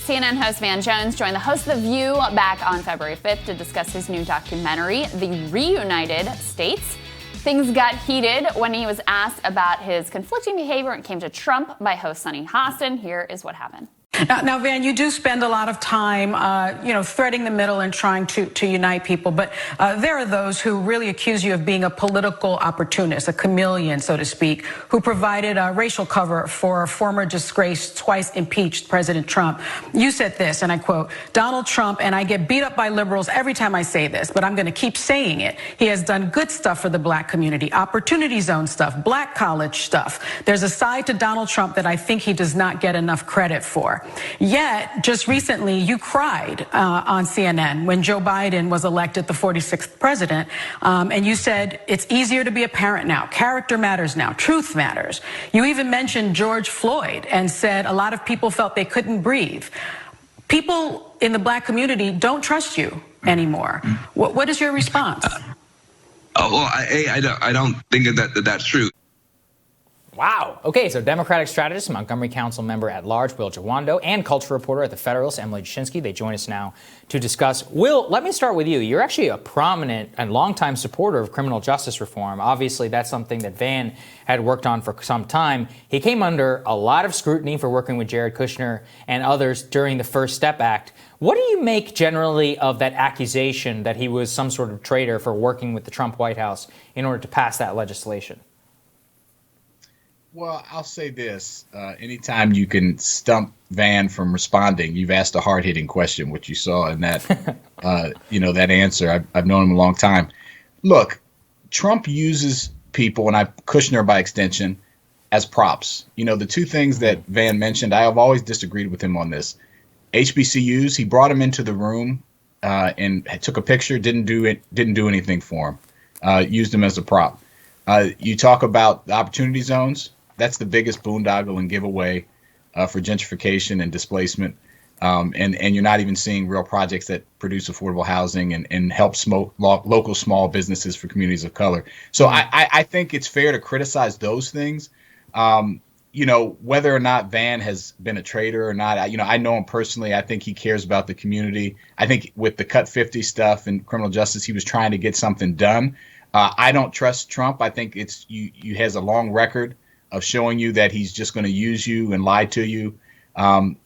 CNN host Van Jones joined the host of The View back on February 5th to discuss his new documentary, The Reunited States. Things got heated when he was asked about his conflicting behavior when it came to Trump by host Sunny Hostin. Here is what happened. Now, Van, you do spend a lot of time, threading the middle and trying to unite people. But there are those who really accuse you of being a political opportunist, a chameleon, so to speak, who provided racial cover for former disgraced, twice impeached President Trump. You said this, and I quote, "Donald Trump, and I get beat up by liberals every time I say this, but I'm going to keep saying it. He has done good stuff for the black community, opportunity zone stuff, black college stuff. There's a side to Donald Trump that I think he does not get enough credit for." Yet, just recently, you cried on CNN when Joe Biden was elected the 46th president, and you said, "It's easier to be a parent now. Character matters now. Truth matters." You even mentioned George Floyd and said a lot of people felt they couldn't breathe. People in the black community don't trust you anymore. What is your response? I don't think that's true. Wow. Okay, so Democratic strategist, Montgomery Council member at large, Will Jawando, and culture reporter at the Federalist, Emily Jashinsky. They join us now to discuss. Will, let me start with you. You're actually a prominent and longtime supporter of criminal justice reform. Obviously, that's something that Van had worked on for some time. He came under a lot of scrutiny for working with Jared Kushner and others during the First Step Act. What do you make generally of that accusation that he was some sort of traitor for working with the Trump White House in order to pass that legislation? Well, I'll say this. Anytime you can stump Van from responding, you've asked a hard-hitting question, which you saw in that, that answer. I've known him a long time. Look, Trump uses people, and Kushner by extension, as props. The two things that Van mentioned, I have always disagreed with him on this. HBCUs, he brought him into the room and took a picture, didn't do anything for him, used him as a prop. You talk about the opportunity zones. That's the biggest boondoggle and giveaway for gentrification and displacement. And you're not even seeing real projects that produce affordable housing and help local small businesses for communities of color. So I think it's fair to criticize those things. Whether or not Van has been a traitor or not, I know him personally. I think he cares about the community. I think with the Cut 50 stuff and criminal justice, he was trying to get something done. I don't trust Trump. I think he has a long record of showing you that he's just going to use you and lie to you.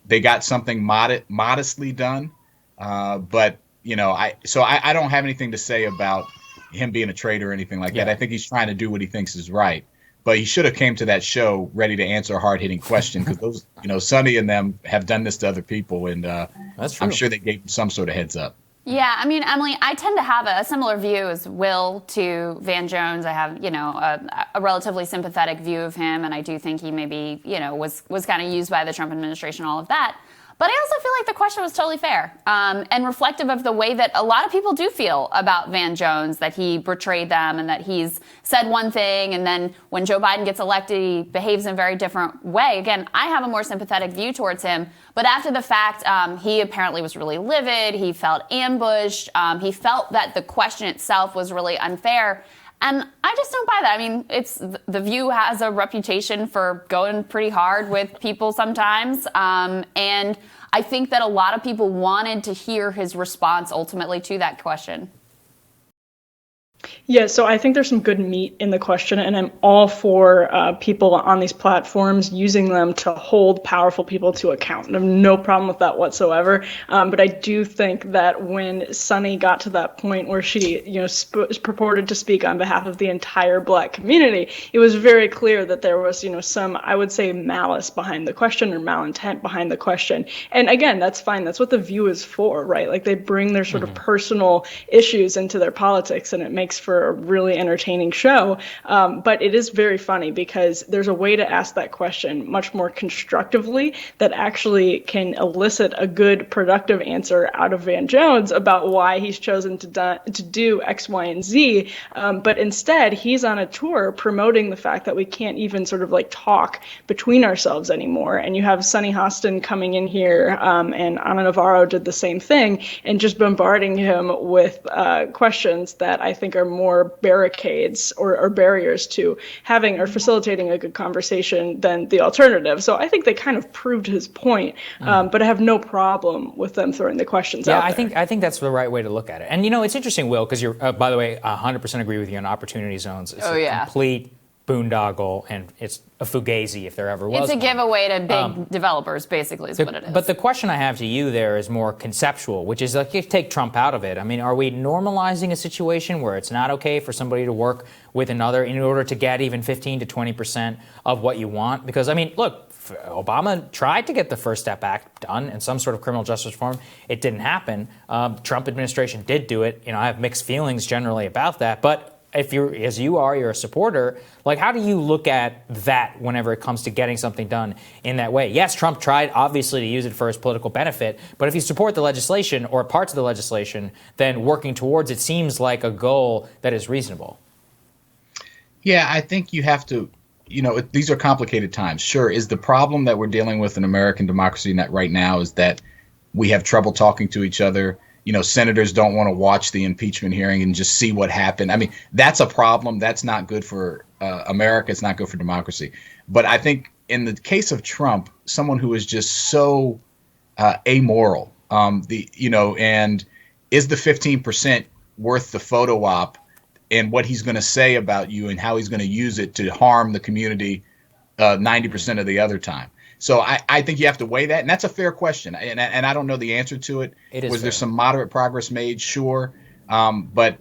They got something modestly done, but I don't have anything to say about him being a traitor or anything like that. I think he's trying to do what he thinks is right. But he should have came to that show ready to answer a hard-hitting question, because those, Sonny and them have done this to other people, and I'm sure they gave him some sort of heads up. Yeah, I mean, Emily, I tend to have a similar view as Will to Van Jones. I have, a relatively sympathetic view of him, and I do think he maybe, was kind of used by the Trump administration, all of that. But I also feel like the question was totally fair and reflective of the way that a lot of people do feel about Van Jones, that he betrayed them and that he's said one thing, and then when Joe Biden gets elected, he behaves in a very different way. Again, I have a more sympathetic view towards him, but after the fact, he apparently was really livid. He felt ambushed. He felt that the question itself was really unfair. And I just don't buy that. I mean, The View has a reputation for going pretty hard with people sometimes. And I think that a lot of people wanted to hear his response ultimately to that question. Yeah, so I think there's some good meat in the question, and I'm all for people on these platforms using them to hold powerful people to account. I have no problem with that whatsoever. But I do think that when Sunny got to that point where she, purported to speak on behalf of the entire black community, it was very clear that there was, some, I would say, malice behind the question or malintent behind the question. And again, that's fine. That's what The View is for, right? Like, they bring their sort of personal issues into their politics, and it makes for a really entertaining show. But it is very funny because there's a way to ask that question much more constructively that actually can elicit a good, productive answer out of Van Jones about why he's chosen to do X, Y, and Z. But instead, he's on a tour promoting the fact that we can't even sort of like talk between ourselves anymore. And you have Sunny Hostin coming in here, and Ana Navarro did the same thing, and just bombarding him with questions that I think are more barricades or barriers to having or facilitating a good conversation than the alternative. So I think they kind of proved his point, but I have no problem with them throwing the questions out there. I think that's the right way to look at it. And it's interesting, Will, because you're, by the way, 100% agree with you on opportunity zones. It's a complete boondoggle, and it's a fugazi if there ever was. It's a giveaway to big developers, basically, is what it is. But the question I have to you there is more conceptual, which is like, you take Trump out of it. I mean, are we normalizing a situation where it's not okay for somebody to work with another in order to get even 15 to 20% of what you want? Because, I mean, look, Obama tried to get the First Step Act done and some sort of criminal justice reform. It didn't happen. Trump administration did do it. I have mixed feelings generally about that. But if you're, as you are, you're a supporter, like, how do you look at that whenever it comes to getting something done in that way? Yes, Trump tried, obviously, to use it for his political benefit, but if you support the legislation or parts of the legislation, then working towards it seems like a goal that is reasonable. Yeah, I think you have to, these are complicated times. Sure, is the problem that we're dealing with in American democracy right now is that we have trouble talking to each other. Senators don't want to watch the impeachment hearing and just see what happened. I mean, that's a problem. That's not good for America. It's not good for democracy. But I think in the case of Trump, someone who is just so amoral, and is the 15% worth the photo op and what he's going to say about you and how he's going to use it to harm the community 90% of the other time? So I think you have to weigh that, and that's a fair question, and I don't know the answer to it. Was there some moderate progress made? Sure, but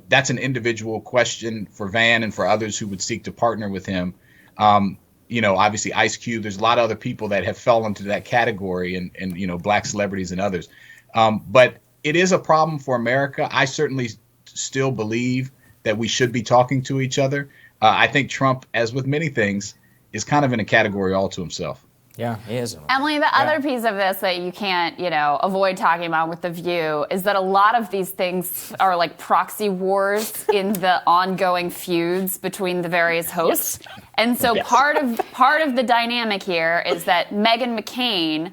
that's an individual question for Van and for others who would seek to partner with him. Obviously Ice Cube. There's a lot of other people that have fallen into that category, and black celebrities and others. But it is a problem for America. I certainly still believe that we should be talking to each other. I think Trump, as with many things, is kind of in a category all to himself. Yeah, he is. Emily, the other piece of this that you can't, avoid talking about with The View is that a lot of these things are like proxy wars in the ongoing feuds between the various hosts. Yes. And so part of the dynamic here is that Meghan McCain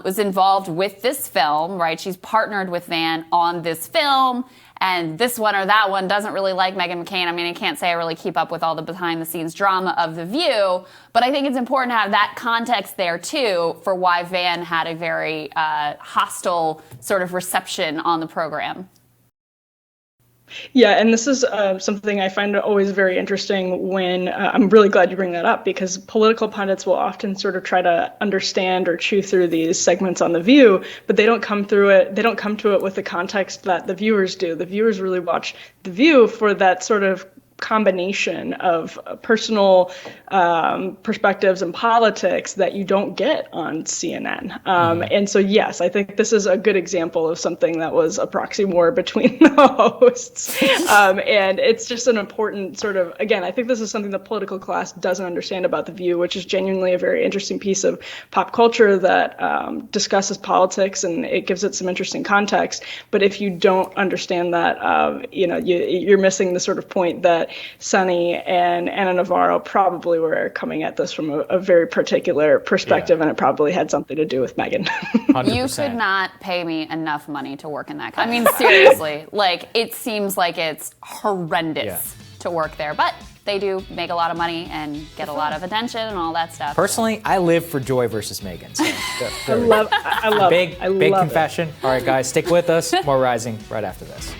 was involved with this film, right? She's partnered with Van on this film. And this one or that one doesn't really like Meghan McCain. I mean, I can't say I really keep up with all the behind-the-scenes drama of The View, but I think it's important to have that context there, too, for why Van had a very hostile sort of reception on the program. Yeah, and this is something I find always very interesting when I'm really glad you bring that up, because political pundits will often sort of try to understand or chew through these segments on The View, but they don't come through it. They don't come to it with the context that the viewers do. The viewers really watch The View for that sort of combination of personal perspectives and politics that you don't get on CNN. And so, yes, I think this is a good example of something that was a proxy war between the hosts. And it's just an important sort of, again, I think this is something the political class doesn't understand about The View, which is genuinely a very interesting piece of pop culture that discusses politics, and it gives it some interesting context. But if you don't understand that, you're missing the sort of point that Sonny and Anna Navarro probably were coming at this from a very particular perspective, and it probably had something to do with Meghan. 100%. You could not pay me enough money to work in that company. I mean, seriously, it seems like it's horrendous to work there, but they do make a lot of money and get a lot of attention and all that stuff. Personally, I live for Joy versus Meghan. So I love big confession. All right, guys, stick with us. More Rising right after this.